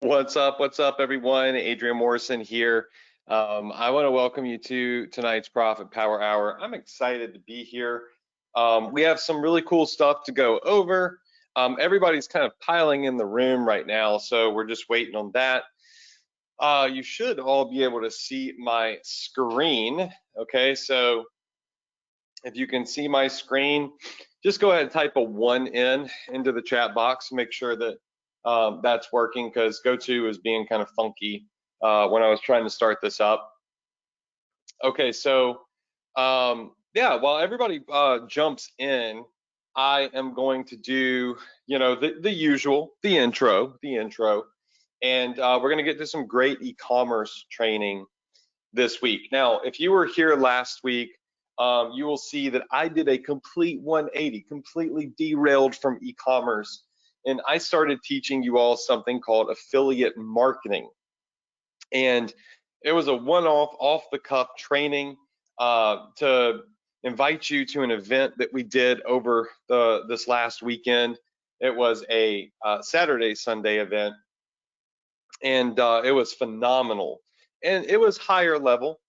What's up, everyone? Adrian Morrison here. I want to welcome you to tonight's Profit Power Hour. I'm excited to be here. We have some really cool stuff to go over. Everybody's kind of piling in the room right now, so we're just waiting on that. You should all be able to see my screen. Okay, so if you can see my screen, just go ahead and type a 1 into the chat box. Make sure that that's working, because GoTo is being kind of funky when I was trying to start this up. Okay, so yeah, while everybody jumps in, I am going to do, the usual, the intro, and we're gonna get to some great e-commerce training this week. Now, if you were here last week, you will see that I did a complete 180, completely derailed from e-commerce, and I started teaching you all something called affiliate marketing. And it was a one-off, off-the-cuff training to invite you to an event that we did over this last weekend. It was a Saturday, Sunday event, and it was phenomenal. And it was higher level.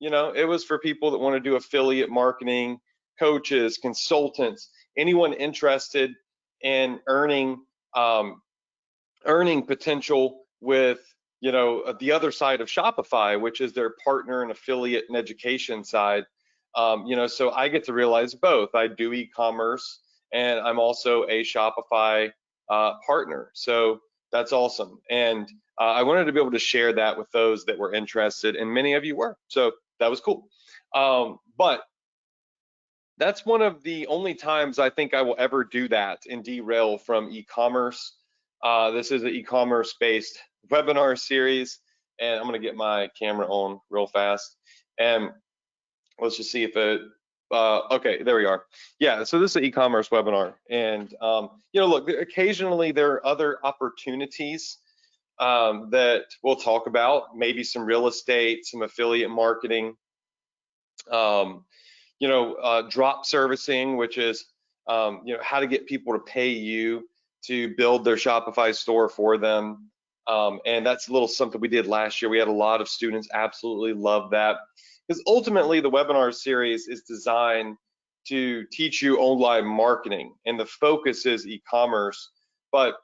It was for people that want to do affiliate marketing, coaches, consultants, anyone interested in earning potential with the other side of Shopify, which is their partner and affiliate and education side. So I get to realize both. I do e-commerce, and I'm also a Shopify partner. So that's awesome. And I wanted to be able to share that with those that were interested, and many of you were. So that was cool. But that's one of the only times I think I will ever do that and derail from e-commerce. This is an e-commerce based webinar series, and I'm going to get my camera on real fast, and let's just see if it okay, there we are. Yeah, so this is an e-commerce webinar, and look, occasionally there are other opportunities that we'll talk about, maybe some real estate, some affiliate marketing, drop servicing, which is how to get people to pay you to build their Shopify store for them. And that's a little something we did last year. We had a lot of students absolutely love that, because ultimately the webinar series is designed to teach you online marketing, and the focus is e-commerce. But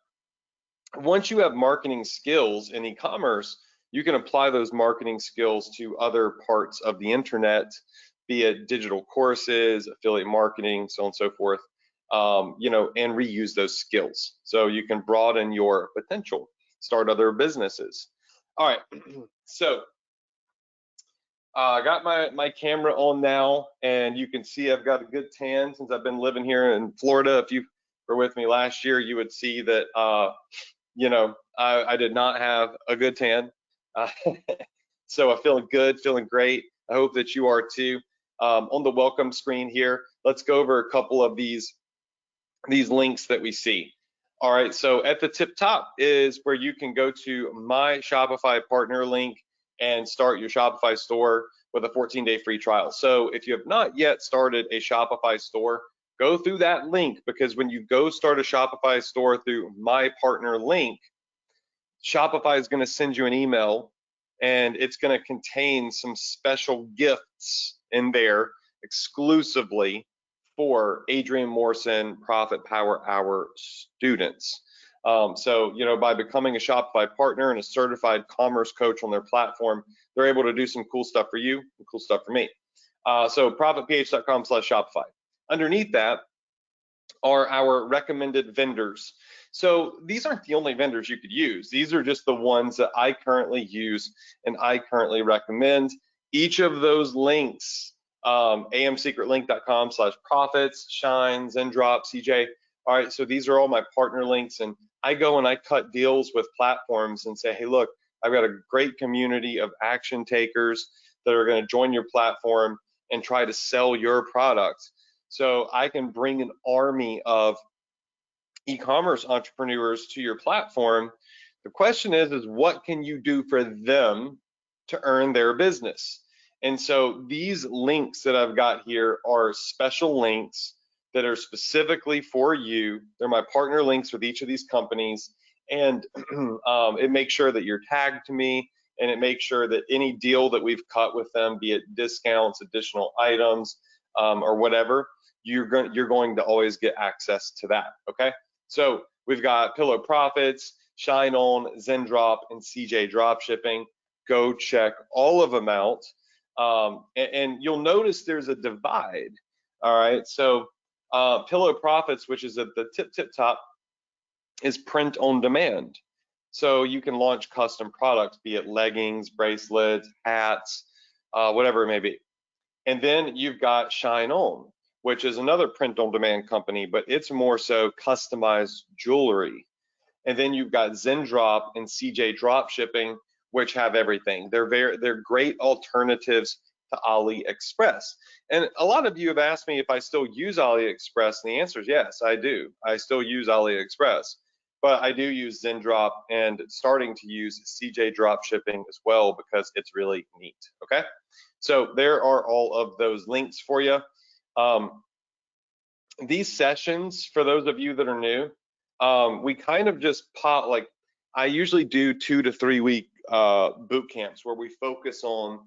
once you have marketing skills in e-commerce, you can apply those marketing skills to other parts of the internet, be it digital courses, affiliate marketing, so on and so forth, and reuse those skills. So you can broaden your potential, start other businesses. All right, so I got my camera on now, and you can see I've got a good tan since I've been living here in Florida. If you were with me last year, you would see that, I did not have a good tan. So I'm feeling good, feeling great. I hope that you are too. On the welcome screen here, let's go over a couple of these links that we see. All right, so at the tip top is where you can go to my Shopify partner link and start your Shopify store with a 14-day free trial. So if you have not yet started a Shopify store, go through that link, because when you go start a Shopify store through my partner link, Shopify is going to send you an email, and it's going to contain some special gifts in there exclusively for Adrian Morrison Profit Power Hour students. So, by becoming a Shopify partner and a certified commerce coach on their platform, they're able to do some cool stuff for you and cool stuff for me. So profitph.com/Shopify. Underneath that are our recommended vendors. So these aren't the only vendors you could use. These are just the ones that I currently use and I currently recommend. Each of those links, amsecretlink.com/profits, Shine, Zendrop, CJ. All right, so these are all my partner links, and I go and I cut deals with platforms and say, hey, look, I've got a great community of action takers that are going to join your platform and try to sell your product. So I can bring an army of e-commerce entrepreneurs to your platform. The question is what can you do for them to earn their business? And so these links that I've got here are special links that are specifically for you. They're my partner links with each of these companies, and it makes sure that you're tagged to me, and it makes sure that any deal that we've cut with them, be it discounts, additional items, or whatever, you're going to always get access to that. Okay, so we've got Pillow Profits, Shine On, Zendrop, and CJ Dropshipping. Go check all of them out, and you'll notice there's a divide. All right, so Pillow Profits, which is at the tip top, is print on demand. So you can launch custom products, be it leggings, bracelets, hats, whatever it may be. And then you've got Shine On, which is another print on demand company, but it's more so customized jewelry. And then you've got Zendrop and CJ Dropshipping, which have everything. They're great alternatives to AliExpress. And a lot of you have asked me if I still use AliExpress, and the answer is yes, I do. I still use AliExpress, but I do use Zendrop and starting to use CJ Dropshipping as well because it's really neat. Okay, so there are all of those links for you. These sessions, for those of you that are new, we kind of just pop, like I usually do 2 to 3 week boot camps where we focus on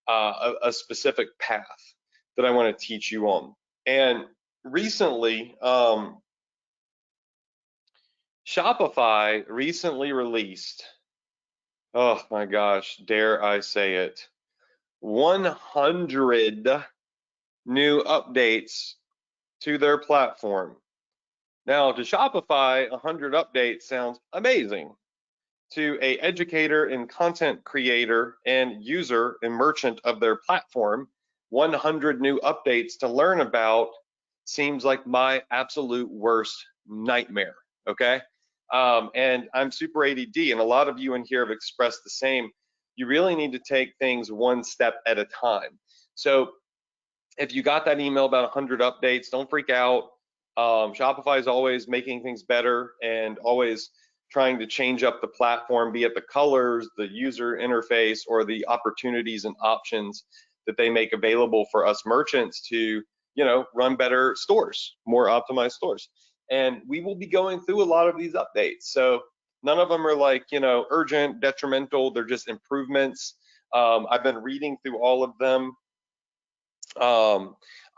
a specific path that I want to teach you on. And recently, Shopify recently released, oh my gosh, dare I say it, 100 new updates to their platform. Now, to Shopify, 100 updates sounds amazing. To a educator and content creator and user and merchant of their platform, 100 new updates to learn about seems like my absolute worst nightmare, okay? And I'm super ADD, and a lot of you in here have expressed the same. You really need to take things one step at a time. So if you got that email about 100 updates, don't freak out. Shopify is always making things better and always trying to change up the platform, be it the colors, the user interface, or the opportunities and options that they make available for us merchants to, run better stores, more optimized stores. And we will be going through a lot of these updates. So none of them are like, urgent, detrimental. They're just improvements. I've been reading through all of them.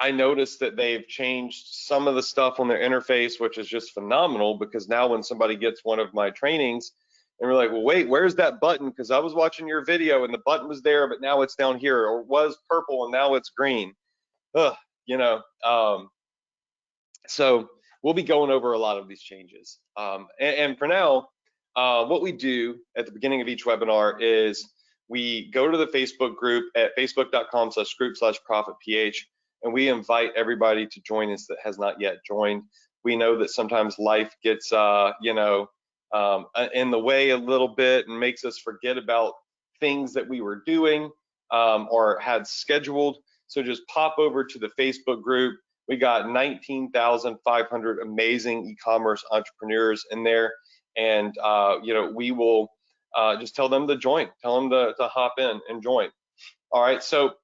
I noticed that they've changed some of the stuff on their interface, which is just phenomenal, because now when somebody gets one of my trainings and we're like, well, wait, where's that button? Because I was watching your video and the button was there, but now it's down here, or was purple and now it's green. Ugh, so we'll be going over a lot of these changes. And for now, what we do at the beginning of each webinar is we go to the Facebook group at facebook.com/group/profitph, and we invite everybody to join us that has not yet joined. We know that sometimes life gets, in the way a little bit and makes us forget about things that we were doing or had scheduled. So just pop over to the Facebook group. We got 19,500 amazing e-commerce entrepreneurs in there, and we will just tell them to join, tell them to hop in and join. All right, so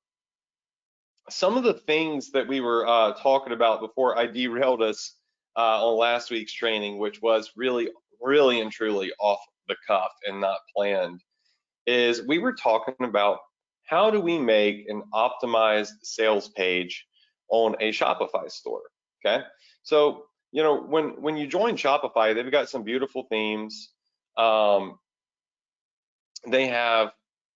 some of the things that we were talking about before I derailed us on last week's training, which was really and truly off the cuff and not planned, is we were talking about how do we make an optimized sales page on a Shopify store. Okay, so when you join Shopify, they've got some beautiful themes. They have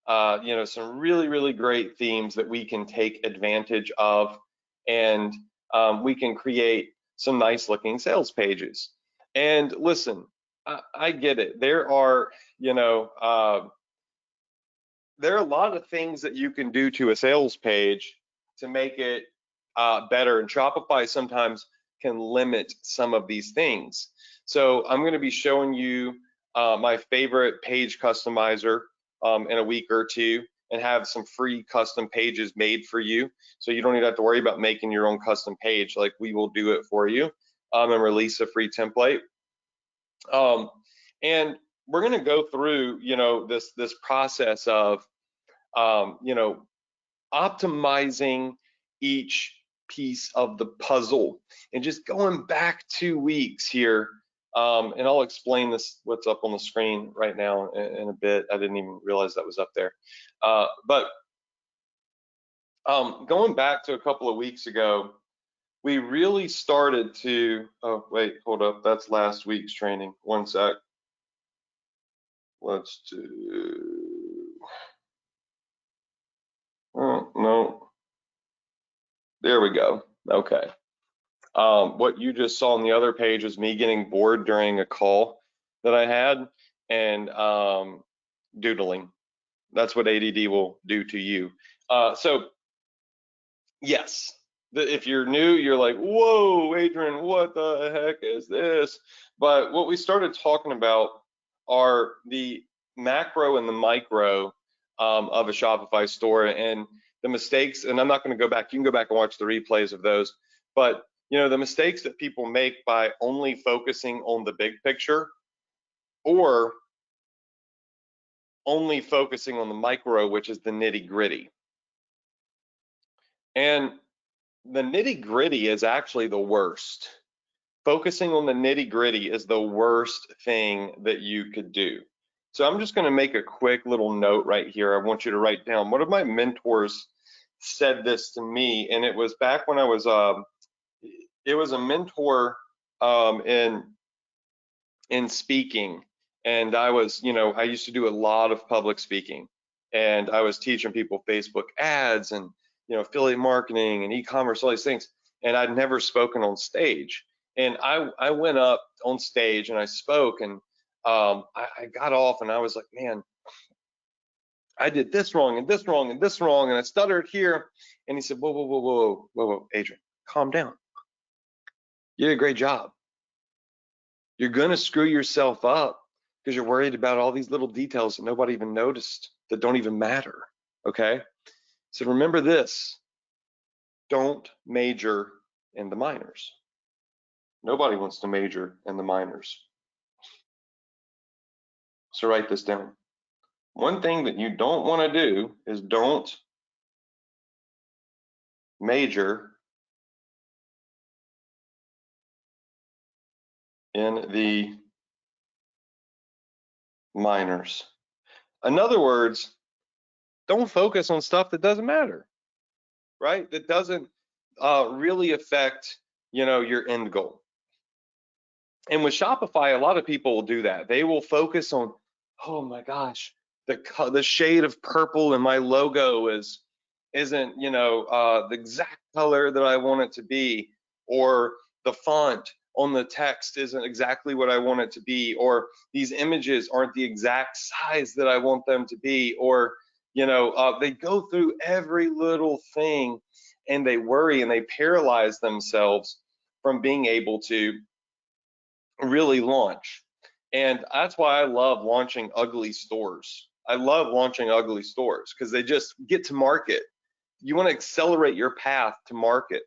some really great themes that we can take advantage of, and we can create some nice looking sales pages. And listen, I get it. There are there are a lot of things that you can do to a sales page to make it better, and Shopify sometimes can limit some of these things. So I'm going to be showing you my favorite page customizer in a week or two, and have some free custom pages made for you, so you don't even have to worry about making your own custom page. Like, we will do it for you and release a free template. And we're going to go through this process of optimizing each piece of the puzzle, and just going back 2 weeks here And I'll explain this, what's up on the screen right now in a bit. I didn't even realize that was up there. But going back to a couple of weeks ago, we really started to, oh, wait, hold up. That's last week's training. One sec. Let's do, oh, no. There we go. Okay. What you just saw on the other page was me getting bored during a call that I had and doodling. That's what ADD will do to you. So yes, if you're new, you're like, whoa, Adrian, what the heck is this? But what we started talking about are the macro and the micro of a Shopify store and the mistakes. And I'm not going to go back. You can go back and watch the replays of those. But the mistakes that people make by only focusing on the big picture or only focusing on the micro, which is the nitty gritty. And the nitty gritty is actually the worst. Focusing on the nitty gritty is the worst thing that you could do. So I'm just going to make a quick little note right here. I want you to write down. One of my mentors said this to me, and it was back when I was, it was a mentor in speaking, and I was, I used to do a lot of public speaking, and I was teaching people Facebook ads and affiliate marketing and e-commerce, all these things, and I'd never spoken on stage. And I went up on stage and I spoke, and I got off and I was like, man, I did this wrong and this wrong and this wrong, and I stuttered here. And he said, whoa, whoa, whoa, whoa, whoa, whoa, Adrian, calm down. You did a great job. You're gonna screw yourself up because you're worried about all these little details that nobody even noticed, that don't even matter, okay? So remember this, don't major in the minors. Nobody wants to major in the minors. So write this down. One thing that you don't want to do is don't major in the minors. In other words, don't focus on stuff that doesn't matter, right? That doesn't really affect, your end goal. And with Shopify, a lot of people will do that. They will focus on, oh my gosh, the shade of purple in my logo isn't the exact color that I want it to be, or the font on the text isn't exactly what I want it to be, or these images aren't the exact size that I want them to be, or they go through every little thing and they worry and they paralyze themselves from being able to really launch. And that's why I love launching ugly stores. I love launching ugly stores because they just get to market. You want to accelerate your path to market,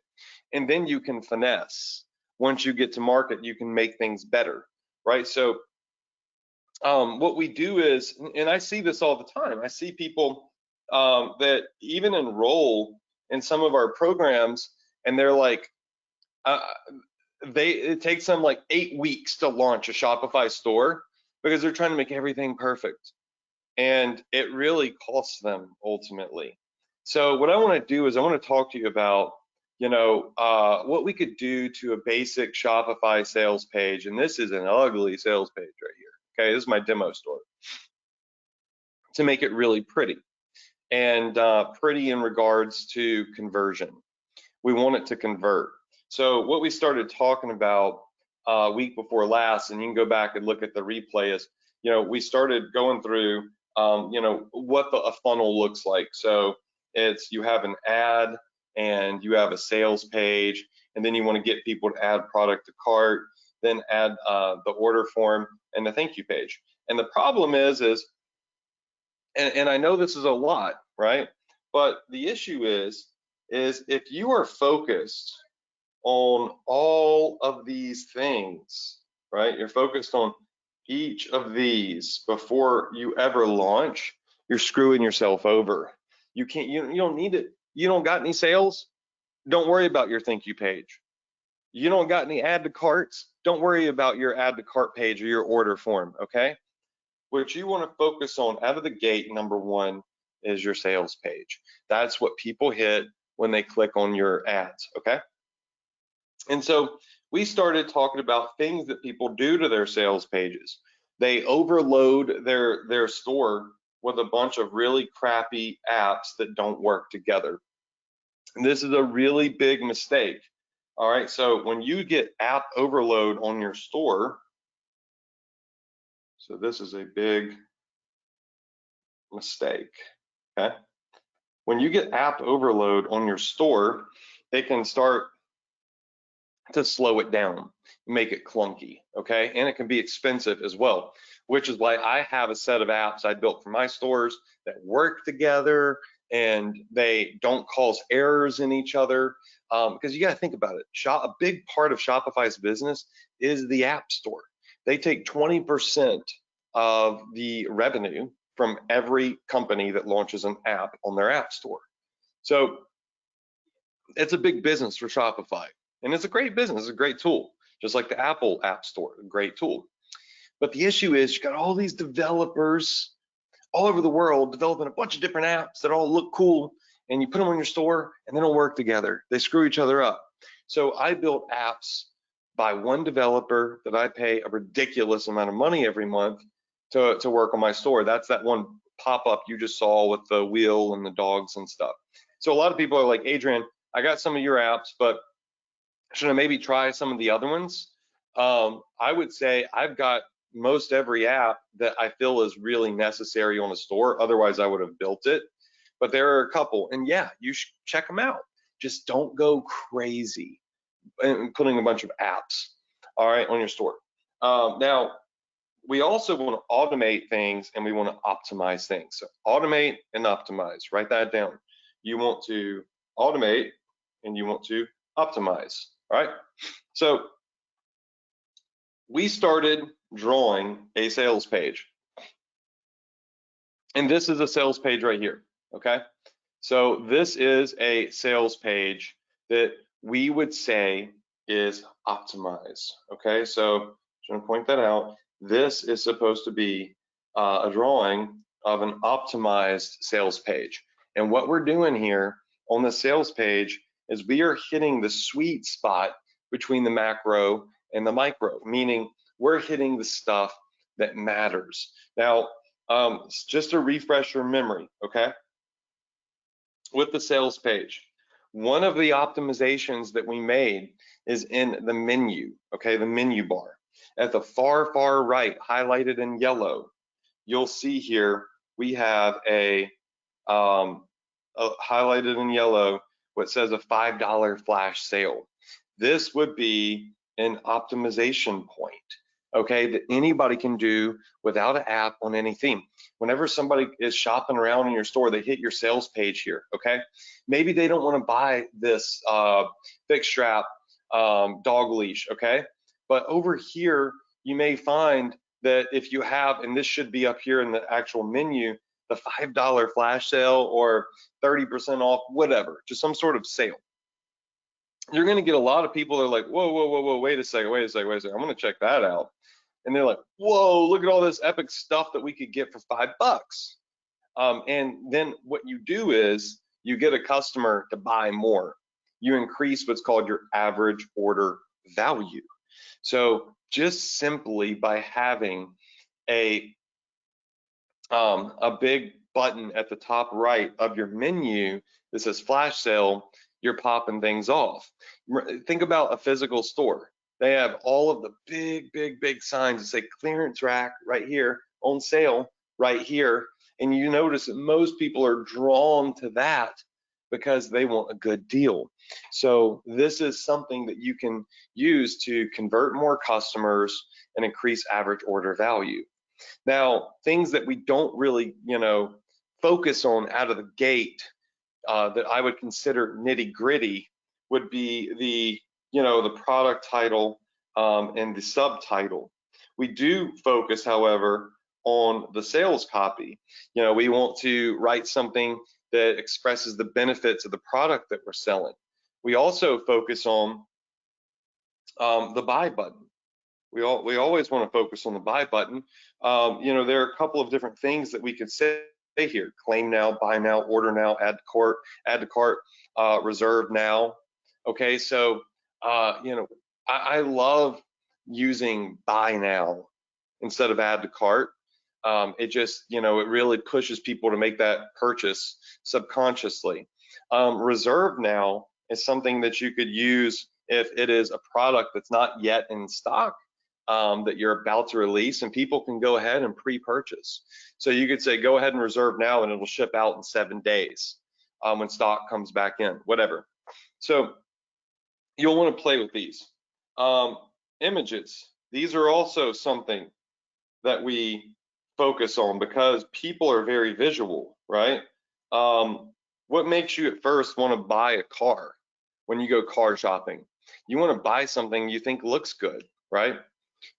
and then you can finesse. Once you get to market, you can make things better, right? So what we do is, and I see this all the time, I see people that even enroll in some of our programs, and they're like, it takes them like 8 weeks to launch a Shopify store because they're trying to make everything perfect, and it really costs them ultimately. So what I want to do is I want to talk to you about what we could do to a basic Shopify sales page, and this is an ugly sales page right here. Okay, this is my demo store, to make it really pretty, and pretty in regards to conversion. We want it to convert. So what we started talking about week before last, and you can go back and look at the replay, is we started going through what a funnel looks like. So it's, you have an ad and you have a sales page, and then you want to get people to add product to cart, then add the order form and the thank you page. And the problem is and I know this is a lot, right? But the issue is if you are focused on all of these things, right? You're focused on each of these before you ever launch, you're screwing yourself over. You can't, you don't need it. You don't got any sales? Don't worry about your thank you page. You don't got any add to carts, don't worry about your add to cart page or your order form, okay? What you want to focus on out of the gate, number one, is your sales page. That's what people hit when they click on your ads, okay? And so we started talking about things that people do to their sales pages. They overload their store with a bunch of really crappy apps that don't work together. And this is a really big mistake. All right, so when you get app overload on your store, so this is a big mistake, okay? When you get app overload on your store, it can start to slow it down, make it clunky, okay? And it can be expensive as well, which is why I have a set of apps I built for my stores that work together and they don't cause errors in each other. Because you got to think about it. A big part of Shopify's business is the app store. They take 20% of the revenue from every company that launches an app on their app store. So it's a big business for Shopify. And it's a great business, it's a great tool, just like the Apple App Store, a great tool. But the issue is you got all these developers all over the world developing a bunch of different apps that all look cool, and you put them on your store and they don't work together. They screw each other up. So I built apps by one developer that I pay a ridiculous amount of money every month to work on my store. That's that one pop-up you just saw with the wheel and the dogs and stuff. So a lot of people are like, Adrian, I got some of your apps, but should I maybe try some of the other ones? I would say I've got most every app that I feel is really necessary on a store. Otherwise, I would have built it. But there are a couple, and yeah, you should check them out. Just don't go crazy and putting a bunch of apps, all right, on your store. Now, we also want to automate things and we want to optimize things. So automate and optimize. Write that down. You want to automate and you want to optimize. All right, so we started drawing a sales page, and this is a sales page right here, okay? So this is a sales page that we would say is optimized, okay? So I'm gonna point that out. This is supposed to be a drawing of an optimized sales page. And what we're doing here on the sales page is we are hitting the sweet spot between the macro and the micro, meaning we're hitting the stuff that matters. Now, just to refresh your memory, okay? With the sales page, one of the optimizations that we made is in the menu, okay, the menu bar. At the far right, highlighted in yellow, you'll see here we have a highlighted in yellow what says a $5 flash sale. This would be an optimization point, okay, that anybody can do without an app on any theme. Whenever somebody is shopping around in your store, they hit your sales page here, okay? Maybe they don't want to buy this fixed strap dog leash, okay? But over here, you may find that if you have, and this should be up here in the actual menu, the $5 flash sale or 30% off, whatever, just some sort of sale. You're going to get a lot of people that are like, whoa, wait a second, I'm going to check that out. And they're like, whoa, look at all this epic stuff that we could get for $5. And then what you do is you get a customer to buy more. You increase what's called your average order value. So just simply by having a big button at the top right of your menu that says flash sale, you're popping things off. Think about a physical store. They have all of the big signs that say clearance rack right here, on sale right here. And you notice that most people are drawn to that because they want a good deal. So this is something that you can use to convert more customers and increase average order value. Now, things that we don't really, focus on out of the gate that I would consider nitty gritty would be the product title and the subtitle. We do focus, however, on the sales copy. We want to write something that expresses the benefits of the product that we're selling. We also focus on The buy button. We always want to focus on the buy button. There are a couple of different things that we could say here: claim now, buy now, order now, add to cart, reserve now. Okay, so I love using buy now instead of add to cart. It just, it really pushes people to make that purchase subconsciously. Reserve now is something that you could use if it is a product that's not yet in stock, that you're about to release, and people can go ahead and pre-purchase. So you could say, go ahead and reserve now, and it'll ship out in 7 days when stock comes back in, whatever. So you'll want to play with these. Images. These are also something that we focus on because people are very visual, right? What makes you at first want to buy a car when you go car shopping? You want to buy something you think looks good, right?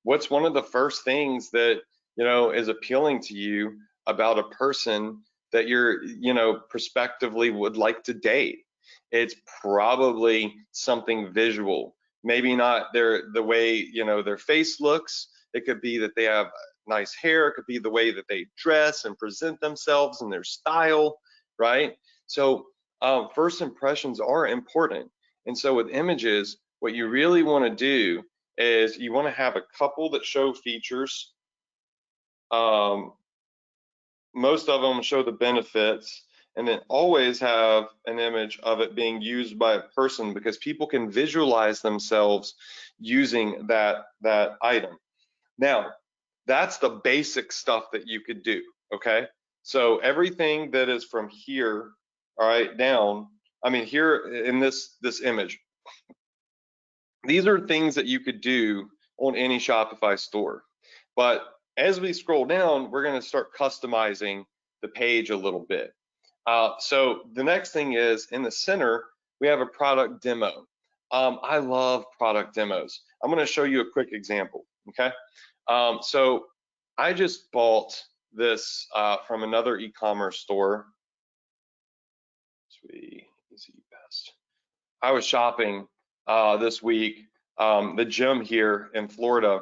What's one of the first things that, is appealing to you about a person that you're, prospectively would like to date? It's probably something visual. Maybe not the way, their face looks. It could be that they have nice hair. It could be the way that they dress and present themselves and their style, right? So first impressions are important. And so with images, what you really want to do is you want to have a couple that show features. Most of them show the benefits, and then always have an image of it being used by a person, because people can visualize themselves using that item. Now, that's the basic stuff that you could do, okay? So everything that is from here, all right, down, here in this image, these are things that you could do on any Shopify store. But as we scroll down, we're going to start customizing the page a little bit. So the next thing is, in the center, we have a product demo. I love product demos. I'm going to show you a quick example, okay? So I just bought this from another e-commerce store. Easy best. I was shopping this week. The gym here in Florida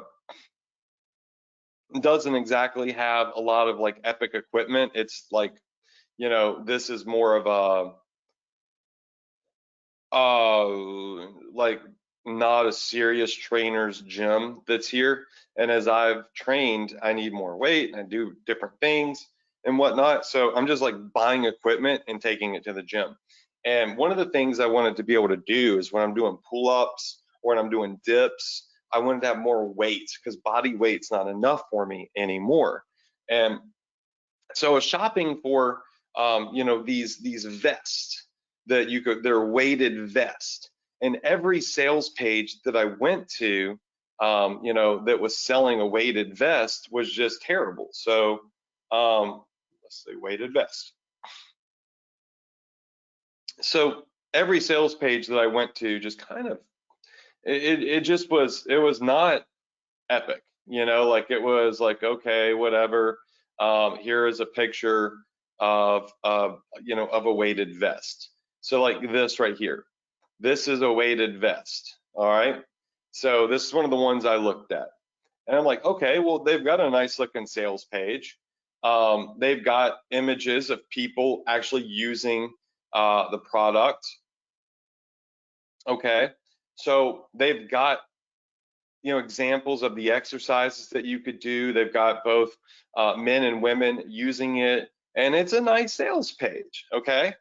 doesn't exactly have a lot of like epic equipment. It's like, this is more of a like not a serious trainer's gym that's here. And as I've trained, I need more weight and I do different things and whatnot. So I'm just like buying equipment and taking it to the gym. And one of the things I wanted to be able to do is when I'm doing pull-ups or when I'm doing dips, I wanted to have more weight, because body weight's not enough for me anymore. And so I was shopping for these vests that they're weighted vests. And every sales page that I went to, that was selling a weighted vest was just terrible. So let's say weighted vest. So every sales page that I went to just kind of, it was not epic, like it was like, okay, whatever. Here is a picture of of a weighted vest. So like this right here, this is a weighted vest. All right. So this is one of the ones I looked at, and I'm like, okay, well, they've got a nice looking sales page. They've got images of people actually using the product. Okay. So they've got examples of the exercises that you could do. They've got both men and women using it, and it's a nice sales page, okay?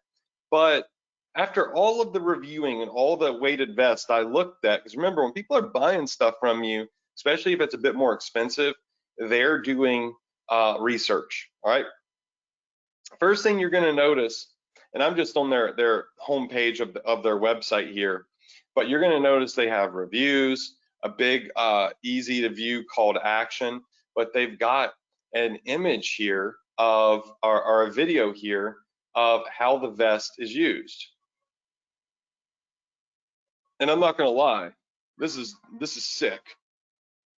But after all of the reviewing and all the weighted vests I looked at, because remember, when people are buying stuff from you, especially if it's a bit more expensive, they're doing research, all right? First thing you're gonna notice, and I'm just on their homepage of their website here, but you're gonna notice they have reviews, a big easy to view call to action, but they've got an image here of, or a video here of how the vest is used. And I'm not gonna lie, this is sick.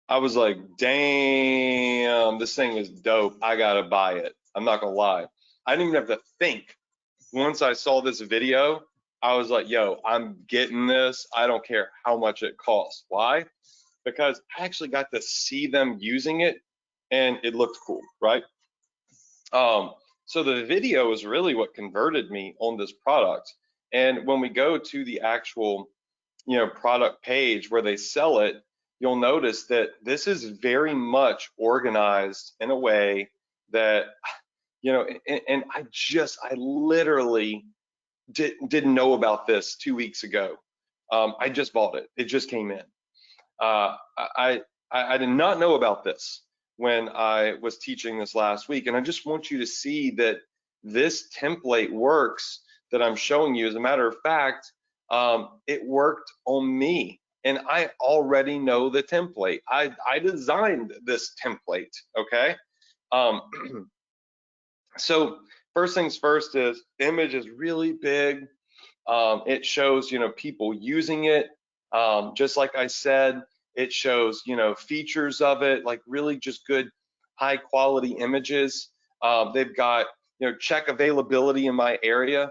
I was like, damn, this thing is dope. I gotta buy it. I'm not gonna lie. I didn't even have to think. Once I saw this video, I was like, yo, I'm getting this. I don't care how much it costs. Why? Because I actually got to see them using it and it looked cool, right? So the video is really what converted me on this product. And when we go to the actual, product page where they sell it, you'll notice that this is very much organized in a way that, and I literally didn't know about this 2 weeks ago. I just bought it. It just came in. I did not know about this when I was teaching this last week, and I just want you to see that this template works that I'm showing you. As a matter of fact, it worked on me, and I already know the template. I designed this template, okay? So first things first is image is really big. It shows, people using it. Just like I said, it shows, features of it, like really just good, high quality images. They've got, check availability in my area.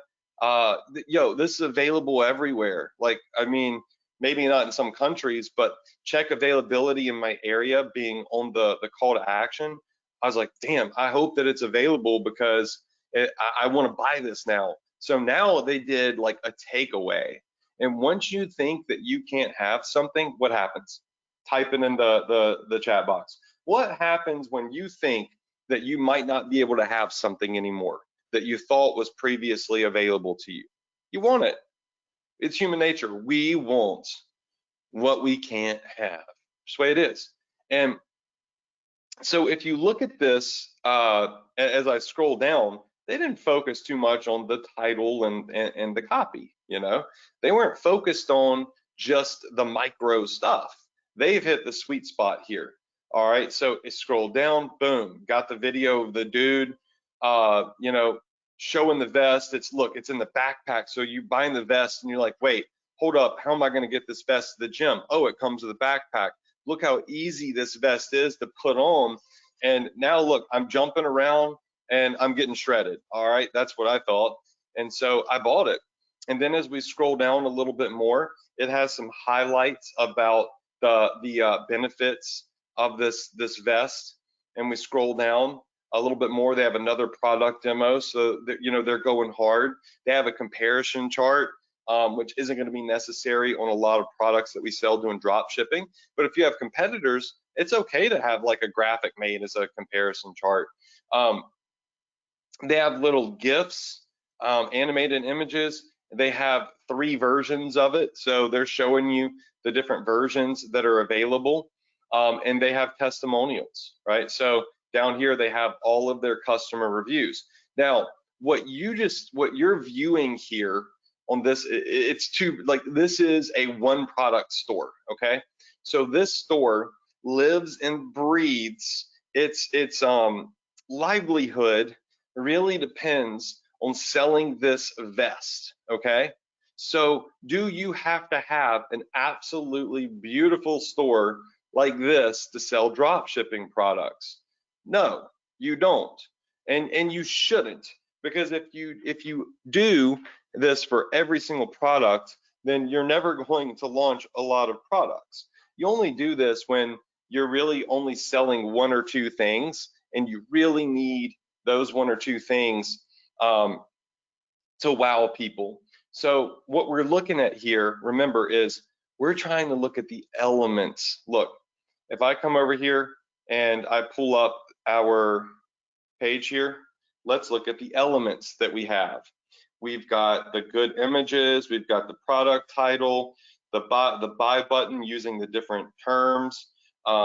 This is available everywhere. Like, I mean, maybe not in some countries, but check availability in my area being on the call to action. I was like, damn, I hope that it's available because I want to buy this now. So now they did like a takeaway. And once you think that you can't have something, what happens? Type it in the chat box. What happens when you think that you might not be able to have something anymore that you thought was previously available to you? You want it. It's human nature. We want what we can't have. That's the way it is. And so if you look at this, as I scroll down, they didn't focus too much on the title and the copy. They weren't focused on just the micro stuff. They've hit the sweet spot here. All right, so it scrolled down, boom, got the video of the dude, showing the vest. It's in the backpack. So you buying the vest and you're like, wait, hold up, how am I going to get this vest to the gym? Oh, it comes with a backpack. Look how easy this vest is to put on. And now look, I'm jumping around and I'm getting shredded. All right, that's what I thought. And so I bought it. And then as we scroll down a little bit more, it has some highlights about the benefits of this vest. And we scroll down a little bit more. They have another product demo. So they're going hard. They have a comparison chart, which isn't going to be necessary on a lot of products that we sell doing drop shipping. But if you have competitors, it's okay to have like a graphic made as a comparison chart. They have little GIFs, animated images. They have 3 versions of it. So they're showing you the different versions that are available. And they have testimonials, right? So down here, they have all of their customer reviews. Now, what you're viewing here on this, this is a one product store, okay? So this store lives and breathes, its livelihood really depends on selling this vest, okay? So do you have to have an absolutely beautiful store like this to sell drop shipping products? No, you don't. And you shouldn't, because if you do this for every single product, then you're never going to launch a lot of products. You only do this when you're really only selling 1 or 2 things, and you really need those 1 or 2 things to wow people. So what we're looking at here, remember, is we're trying to look at the elements. Look, if I come over here and I pull up our page here, let's look at the elements that we have. We've got the good images, we've got the product title, the buy button using the different terms,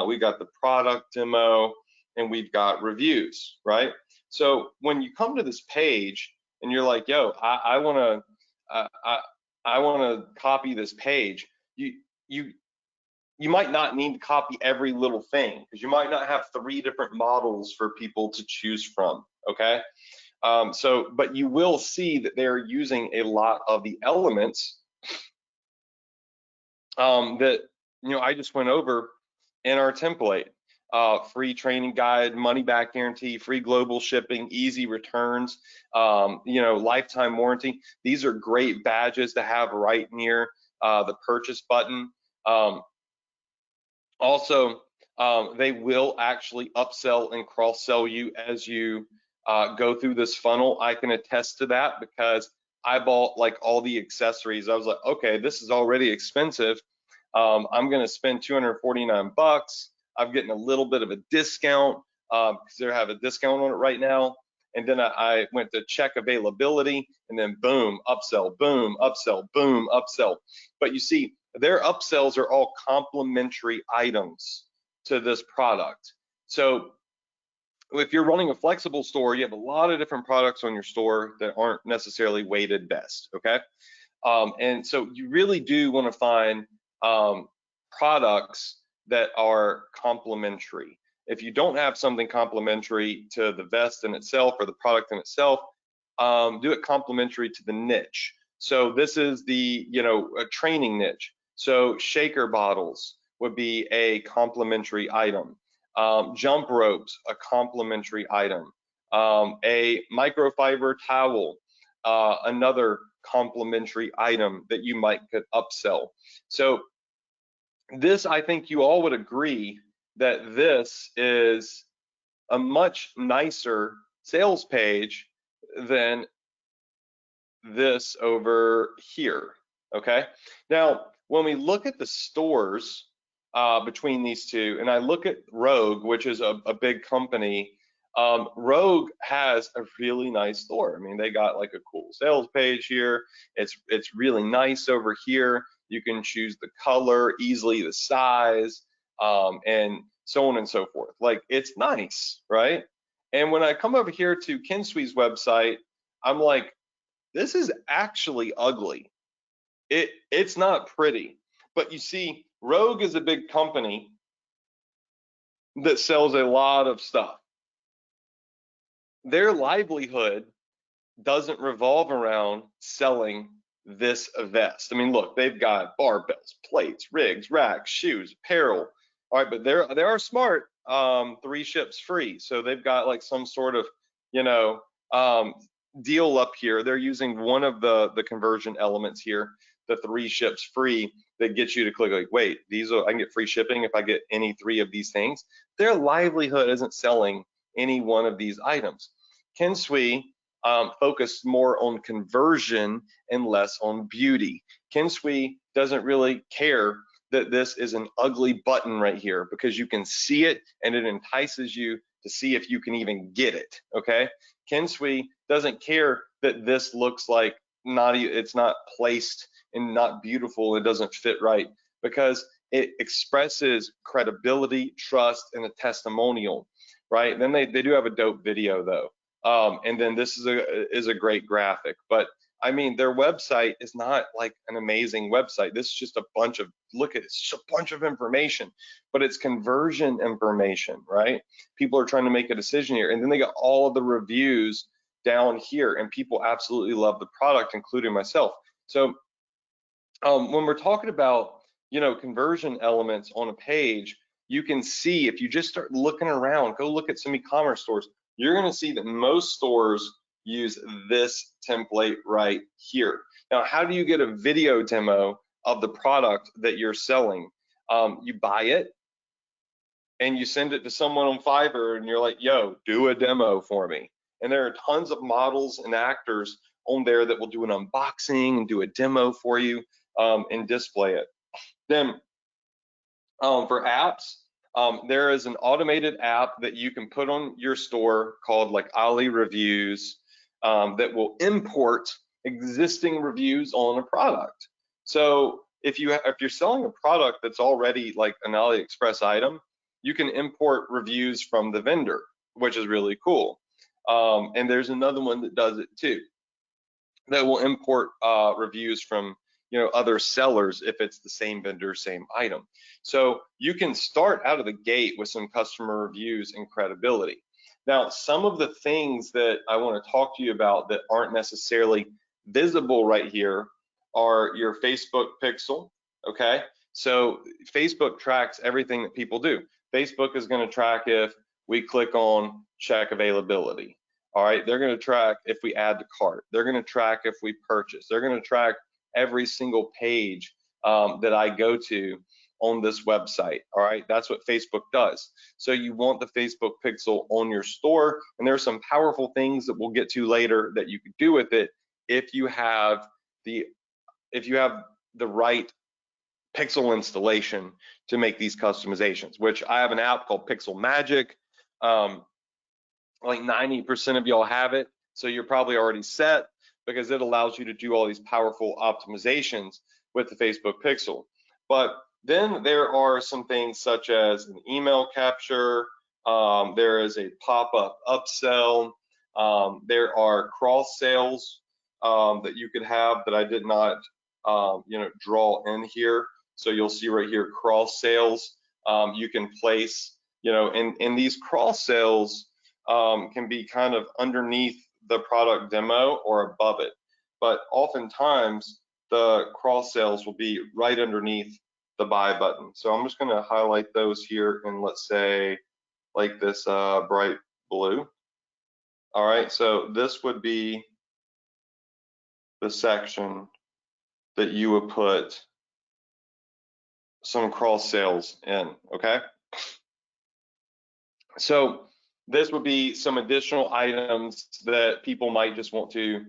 we got the product demo, and we've got reviews, right? So when you come to this page and you're like, yo, I want to copy this page, you might not need to copy every little thing, because you might not have 3 different models for people to choose from, okay? But you will see that they're using a lot of the elements that I just went over in our template. free training guide, money back guarantee, free global shipping, easy returns, lifetime warranty. These are great badges to have right near the purchase button. Also, they will actually upsell and cross-sell you as you go through this funnel. I can attest to that because I bought like all the accessories. I was like, okay, this is already expensive. I'm gonna spend 249 bucks. I'm getting a little bit of a discount because they have a discount on it right now. And then I went to check availability, and then boom, upsell, boom, upsell, boom, upsell. But you see, their upsells are all complementary items to this product. So if you're running a flexible store, you have a lot of different products on your store that aren't necessarily weighted best, okay? And so you really do want to find products that are complementary. If you don't have something complementary to the vest in itself or the product in itself, do it complementary to the niche. So this is the, a training niche. So shaker bottles would be a complementary item. Jump ropes, a complementary item. A microfiber towel, another complementary item that you might could upsell. So this, I think you all would agree that this is a much nicer sales page than this over here, okay? Now, when we look at the stores between these two, and I look at Rogue, which is a big company, Rogue has a really nice store. I mean, they got like a cool sales page here. It's really nice over here. You can choose the color, easily the size, and so on and so forth. Like, it's nice, right? And when I come over here to Kinsui's website, I'm like, this is actually ugly. It's not pretty. But you see, Rogue is a big company that sells a lot of stuff. Their livelihood doesn't revolve around selling this vest. I mean, look, they've got barbells, plates, rigs, racks, shoes, apparel. All right, but they are smart. 3 ships free. So they've got like some sort of, deal up here. They're using one of the conversion elements here, the 3 ships free, that gets you to click like, wait, I can get free shipping if I get any 3 of these things. Their livelihood isn't selling any one of these items. Kinsui focused more on conversion and less on beauty. Kinsui doesn't really care that this is an ugly button right here because you can see it and it entices you to see if you can even get it, okay? Kinsui doesn't care that this looks like it's not placed and not beautiful, it doesn't fit right, because it expresses credibility, trust, and a testimonial, right? Then they do have a dope video though. And then this is a great graphic, but I mean, their website is not like an amazing website. This is just a bunch of, look at it, it's just a bunch of information, but it's conversion information, right? People are trying to make a decision here. And then they got all of the reviews down here, and people absolutely love the product, including myself. So when we're talking about, conversion elements on a page, you can see if you just start looking around, go look at some e-commerce stores, you're going to see that most stores use this template right here. Now, how do you get a video demo of the product that you're selling? You buy it and you send it to someone on Fiverr and you're like, yo, do a demo for me. And there are tons of models and actors on there that will do an unboxing and do a demo for you and display it. Then for apps, there is an automated app that you can put on your store called like Ali Reviews that will import existing reviews on a product. So if you're selling a product that's already like an AliExpress item, you can import reviews from the vendor, which is really cool. And there's another one that does it too, that will import reviews from other sellers if it's the same vendor, same item. So you can start out of the gate with some customer reviews and credibility. Now, some of the things that I want to talk to you about that aren't necessarily visible right here are your Facebook pixel, okay? So Facebook tracks everything that people do. Facebook is going to track if we click on check availability. All right, they're going to track if we add to cart. They're going to track if we purchase. They're going to track every single page that I go to on this website. All right, that's what Facebook does. So you want the Facebook pixel on your store, and there's some powerful things that we'll get to later that you can do with it if you have the right pixel installation to make these customizations, which I have an app called Pixel Magic. Like 90% of y'all have it, so you're probably already set because it allows you to do all these powerful optimizations with the Facebook pixel. But then there are some things such as an email capture, there is a pop-up upsell, there are cross sales that you could have that I did not draw in here. So you'll see right here cross sales. You can place, in these cross sales can be kind of underneath the product demo or above it, but oftentimes the cross sales will be right underneath the buy button. So I'm just going to highlight those here, and let's say like this bright blue. All right, so this would be the section that you would put some cross sales in. Okay, so this would be some additional items that people might just want to,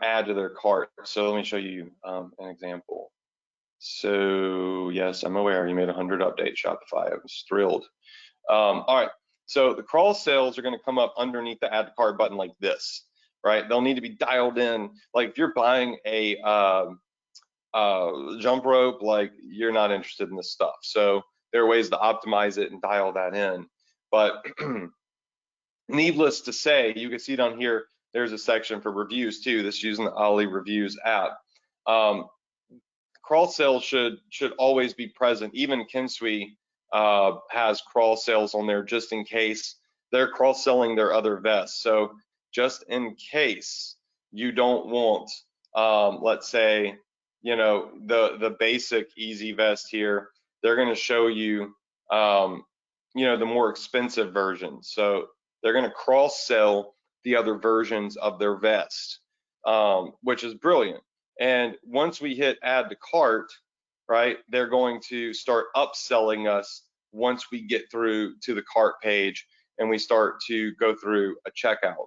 add to their cart. So let me show you an example. So yes, I'm aware you made 100 updates, Shopify. I was thrilled. All right, so the cross sales are going to come up underneath the add to cart button like this, right? They'll need to be dialed in. Like if you're buying a jump rope, like you're not interested in this stuff. So there are ways to optimize it and dial that in. But needless to say, you can see down here, there's a section for reviews too. This is using the Ollie Reviews app. Cross sales should always be present. Even Kinsui has cross sales on there just in case they're cross selling their other vests. So just in case you don't want, let's say, the basic easy vest here, they're going to show you, the more expensive version. So they're going to cross sell the other versions of their vest, which is brilliant. And once we hit add to cart, right, they're going to start upselling us once we get through to the cart page and we start to go through a checkout.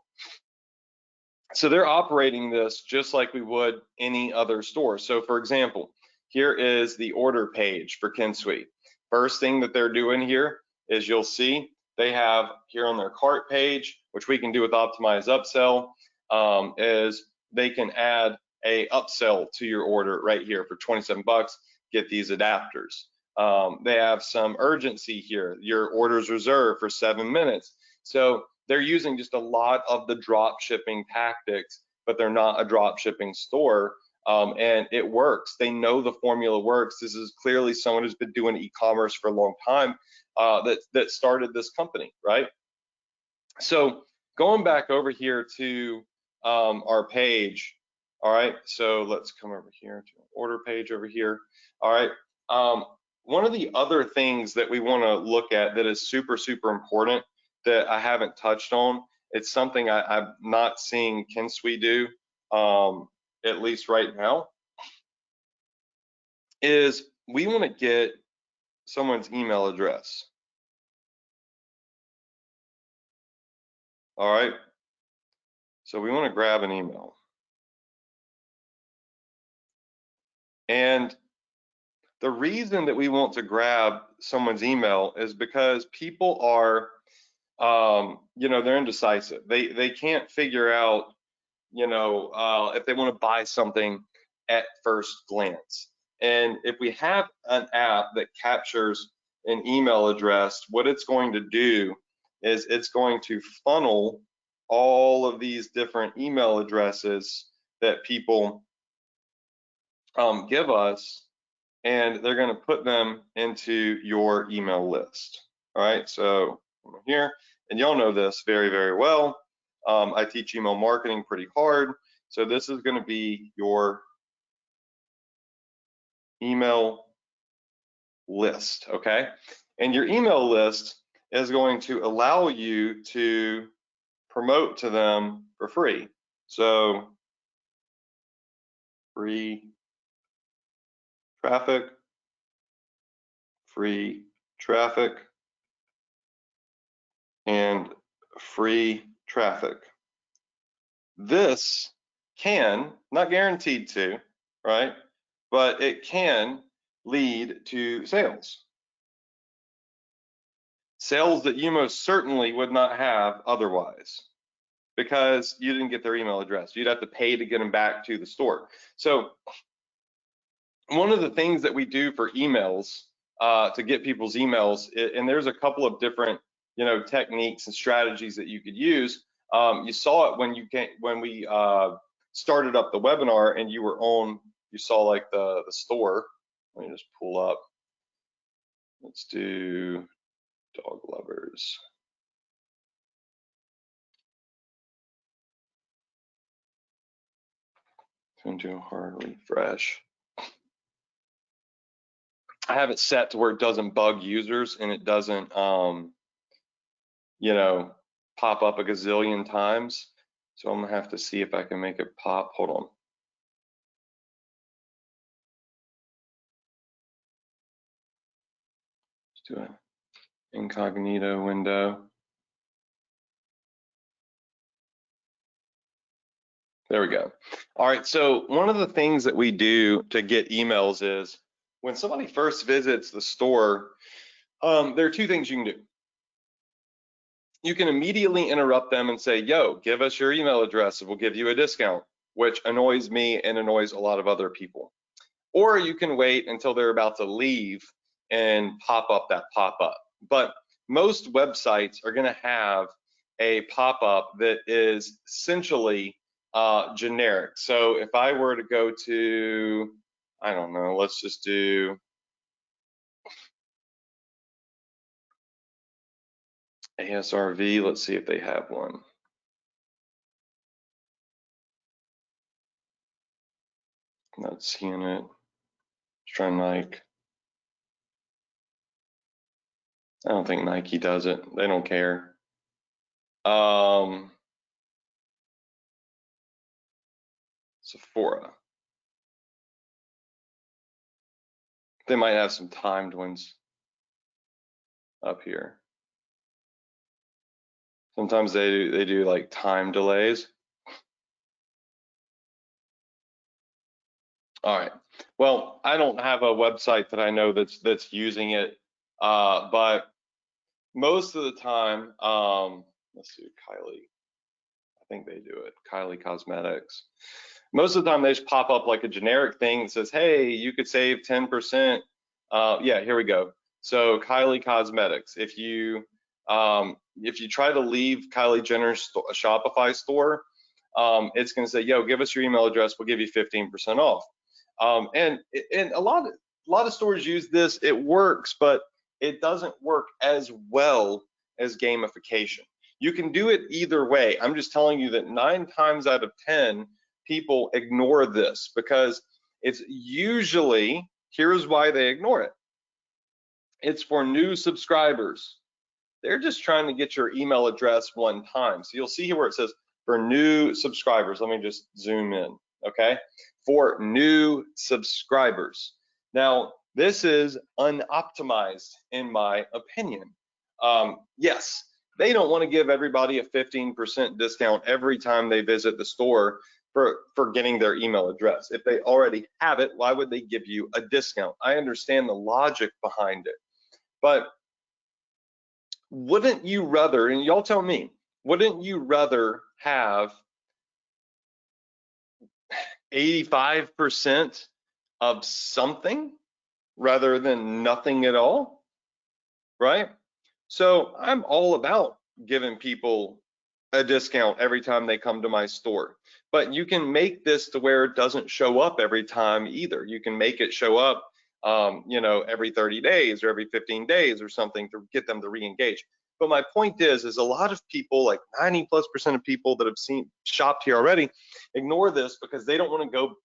So they're operating this just like we would any other store. So for example, here is the order page for Kinsui. First thing that they're doing here is you'll see they have here on their cart page, which we can do with Optimize Upsell, is they can add a upsell to your order right here for 27 bucks, get these adapters. They have some urgency here. Your order's reserved for 7 minutes. So they're using just a lot of the drop shipping tactics, but they're not a drop shipping store. And it works. They know the formula works. This is clearly someone who's been doing e-commerce for a long time that started this company, right? So going back over here to our page, all right, so let's come over here to order page over here. All right, one of the other things that we want to look at that is super, super important that I haven't touched on, it's something I'm not seeing Kinsui do, at least right now, is we want to get someone's email address. All right, so we want to grab an email. And the reason that we want to grab someone's email is because people are, they're indecisive. They can't figure out, if they want to buy something at first glance. And if we have an app that captures an email address, what it's going to do is it's going to funnel all of these different email addresses that people give us, and they're going to put them into your email list. All right, so here, and y'all know this very, very well. I teach email marketing pretty hard. So this is going to be your email list, okay? And your email list is going to allow you to promote to them for free. So free traffic, free traffic, and free traffic. This can, not guaranteed to, right? But it can lead to sales. Sales that you most certainly would not have otherwise, because you didn't get their email address. You'd have to pay to get them back to the store. So one of the things that we do for emails, to get people's emails, and there's a couple of different, techniques and strategies that you could use. You saw it when we started up the webinar, and you saw like the store. Let me just pull up. Let's do dog lovers. Going to do a hard refresh. I have it set to where it doesn't bug users, and it doesn't, pop up a gazillion times. So I'm gonna have to see if I can make it pop. Hold on. Let's do an incognito window. There we go. All right, so one of the things that we do to get emails is when somebody first visits the store, there are two things you can do. You can immediately interrupt them and say, yo, give us your email address and we'll give you a discount, which annoys me and annoys a lot of other people. Or you can wait until they're about to leave and pop up that pop-up. But most websites are gonna have a pop-up that is essentially generic. So if I were to go to, I don't know, let's just do ASRV, let's see if they have one. Not seeing it. Let's try Nike. I don't think Nike does it. They don't care. Sephora. They might have some timed ones up here. Sometimes they do like time delays. All right. Well, I don't have a website that I know that's using it, but most of the time, let's see, Kylie. I think they do it. Kylie Cosmetics. Most of the time, they just pop up like a generic thing that says, "Hey, you could save 10%." Yeah, here we go. So Kylie Cosmetics. If you try to leave Kylie Jenner's Shopify store, it's going to say, "Yo, give us your email address. We'll give you 15% off." And a lot of stores use this. It works, but it doesn't work as well as gamification. You can do it either way. I'm just telling you that 9 times out of 10 people ignore this because it's usually, here's why they ignore it. It's for new subscribers. They're just trying to get your email address one time. So you'll see here where it says for new subscribers. Let me just zoom in, okay? For new subscribers. Now, this is unoptimized in my opinion. Yes, they don't want to give everybody a 15% discount every time they visit the store for getting their email address. If they already have it, why would they give you a discount? I understand the logic behind it, but wouldn't you rather, and y'all tell me, wouldn't you rather have 85% of something rather than nothing at all, right? So I'm all about giving people a discount every time they come to my store, but you can make this to where it doesn't show up every time either. You can make it show up, every 30 days or every 15 days or something to get them to re-engage. But my point is a lot of people, like 90+% of people that have shopped here already, ignore this because they don't want to go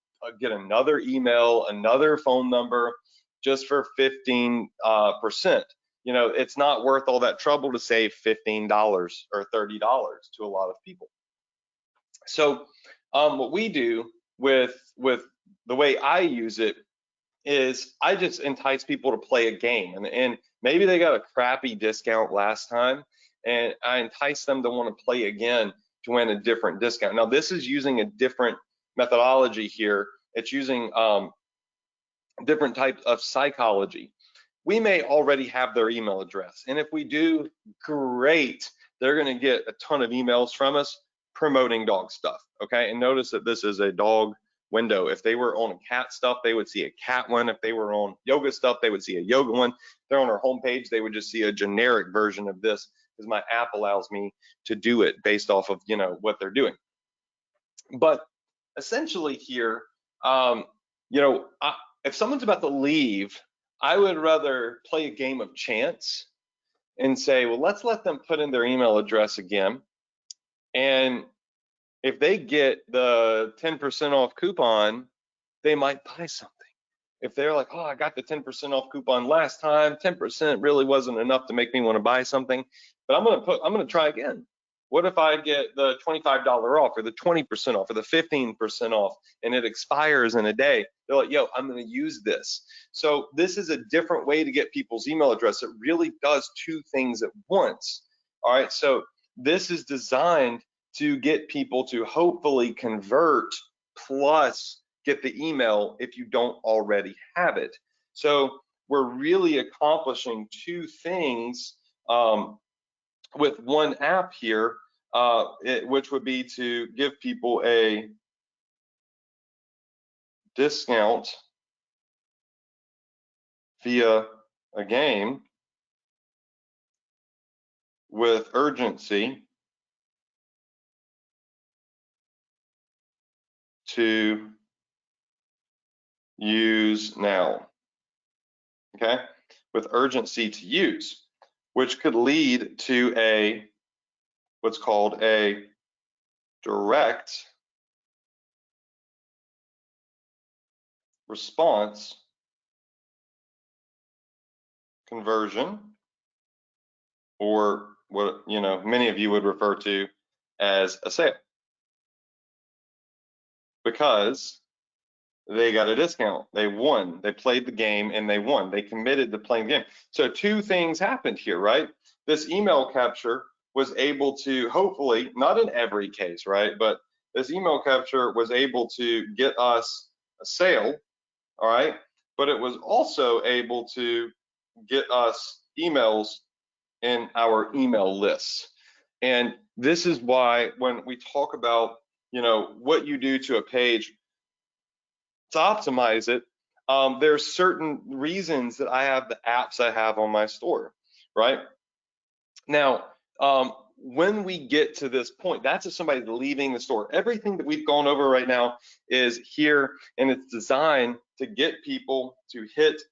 get another email, another phone number just for 15%. you know, it's not worth all that trouble to save $15 or $30 to a lot of people. So what we do with the way I use it is I just entice people to play a game, and maybe they got a crappy discount last time, and I entice them to want to play again to win a different discount. Now this is using a different methodology here. It's using different types of psychology. We may already have their email address, and if we do, great. They're going to get a ton of emails from us promoting dog stuff. Okay, and notice that this is a dog window. If they were on cat stuff, they would see a cat one. If they were on yoga stuff, they would see a yoga one. If they're on our homepage, they would just see a generic version of this, because my app allows me to do it based off of, you know, what they're doing. But essentially here, you know, if someone's about to leave, I would rather play a game of chance and say, well, let's let them put in their email address again. And if they get the 10% off coupon, they might buy something. If they're like, oh, I got the 10% off coupon last time, 10% really wasn't enough to make me want to buy something, but I'm gonna try again. What if I get the $25 off, or the 20% off, or the 15% off, and it expires in a day? They're like, yo, I'm gonna use this. So this is a different way to get people's email address. It really does two things at once. All right, so this is designed to get people to hopefully convert, plus get the email if you don't already have it. So we're really accomplishing two things with one app here, which would be to give people a discount via a game with urgency to use now. Okay, with urgency to use, which could lead to a what's called a direct response conversion, or what, you know, many of you would refer to as a sale, because they got a discount, they won, they played the game and they won, they committed to playing the game. So two things happened here, right? This email capture was able to, hopefully, not in every case, right, but this email capture was able to get us a sale, all right, but it was also able to get us emails in our email lists. And this is why when we talk about, you know, what you do to a page to optimize it, there's certain reasons that I have the apps I have on my store, right? Now, when we get to this point, that's if somebody's leaving the store. Everything that we've gone over right now is here, and it's designed to get people to hit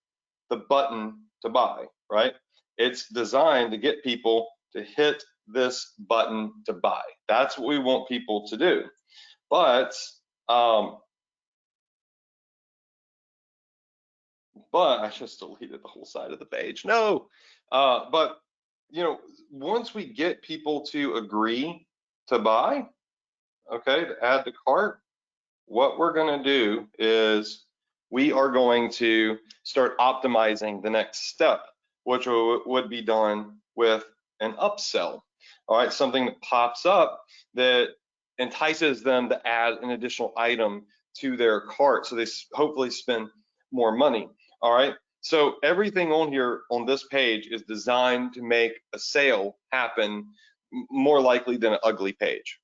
the button to buy, right? It's designed to get people to hit this button to buy. That's what we want people to do. But I just deleted the whole side of the page. No, but you know, once we get people to agree to buy, okay, to add to cart, what we're going to do is we are going to start optimizing the next step, which would be done with an upsell. All right, something that pops up that entices them to add an additional item to their cart, so they hopefully spend more money. All right, so everything on here on this page is designed to make a sale happen more likely than an ugly page.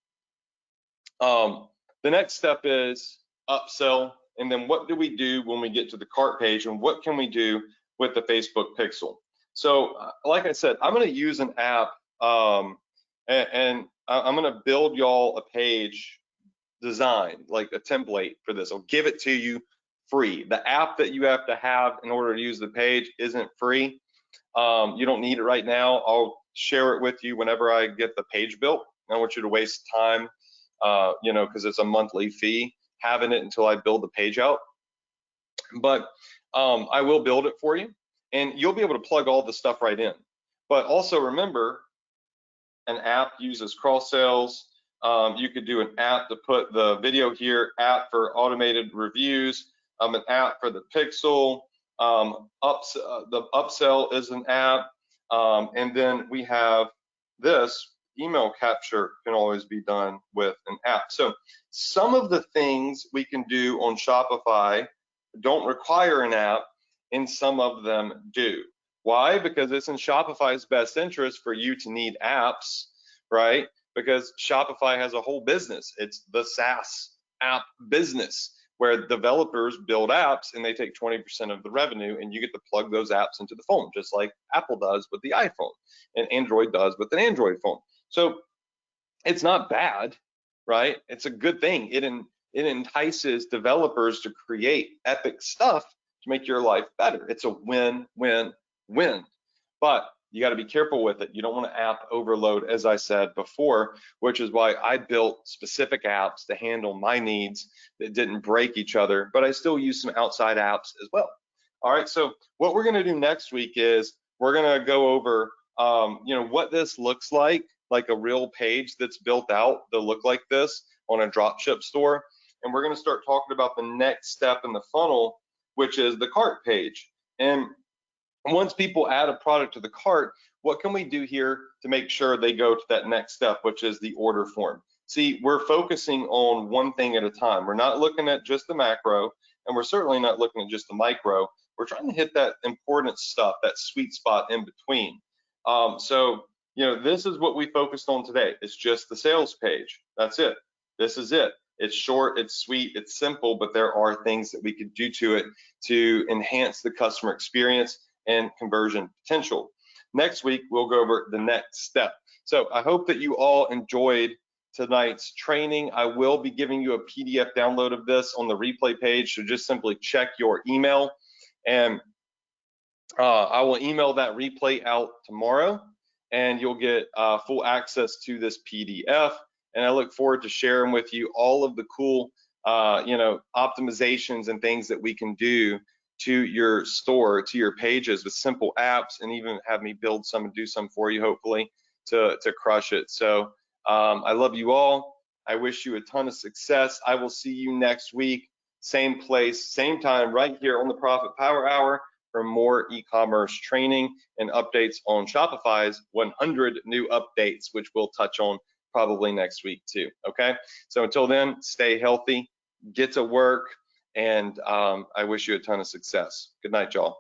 The next step is upsell, and then what do we do when we get to the cart page, and what can we do with the Facebook pixel? So like I said, I'm going to use an app, and I'm going to build y'all a page design, like a template for this. I'll give it to you free. The app that you have to have in order to use the page isn't free. You don't need it right now. I'll share it with you whenever I get the page built. I don't want you to waste time, you know, because it's a monthly fee having it until I build the page out. But I will build it for you. and you'll be able to plug all the stuff right in. But also remember, an app uses cross sales. You could do an app to put the video here, app for automated reviews, an app for the pixel, the upsell is an app, and then we have this email capture can always be done with an app. So some of the things we can do on Shopify don't require an app, and some of them do. Why? Because it's in Shopify's best interest for you to need apps, right? Because Shopify has a whole business. It's the SaaS app business where developers build apps and they take 20% of the revenue, and you get to plug those apps into the phone, just like Apple does with the iPhone and Android does with an Android phone. So it's not bad, right? It's a good thing. It entices developers to create epic stuff to make your life better. It's a win-win-win. But you got to be careful with it. You don't want to app overload, as I said before, which is why I built specific apps to handle my needs that didn't break each other, but I still use some outside apps as well. All right, so what we're going to do next week is we're going to go over what this looks like a real page that's built out to look like this on a dropship store. And we're going to start talking about the next step in the funnel, which is the cart page. And once people add a product to the cart, what can we do here to make sure they go to that next step, which is the order form? See, we're focusing on one thing at a time. We're not looking at just the macro, and we're certainly not looking at just the micro. We're trying to hit that important stuff, that sweet spot in between. This is what we focused on today. It's just the sales page. That's it. This is it. It's short, it's sweet, it's simple, but there are things that we could do to it to enhance the customer experience and conversion potential. Next week, we'll go over the next step. So I hope that you all enjoyed tonight's training. I will be giving you a PDF download of this on the replay page, so just simply check your email, and I will email that replay out tomorrow, and you'll get full access to this PDF. And I look forward to sharing with you all of the cool optimizations and things that we can do to your store, to your pages with simple apps, and even have me build some and do some for you, hopefully, to crush it. So I love you all. I wish you a ton of success. I will see you next week, same place, same time, right here on the Profit Power Hour for more e-commerce training and updates on Shopify's 100 new updates, which we'll touch on probably next week too, okay? So until then, stay healthy, get to work, and I wish you a ton of success. Good night, y'all.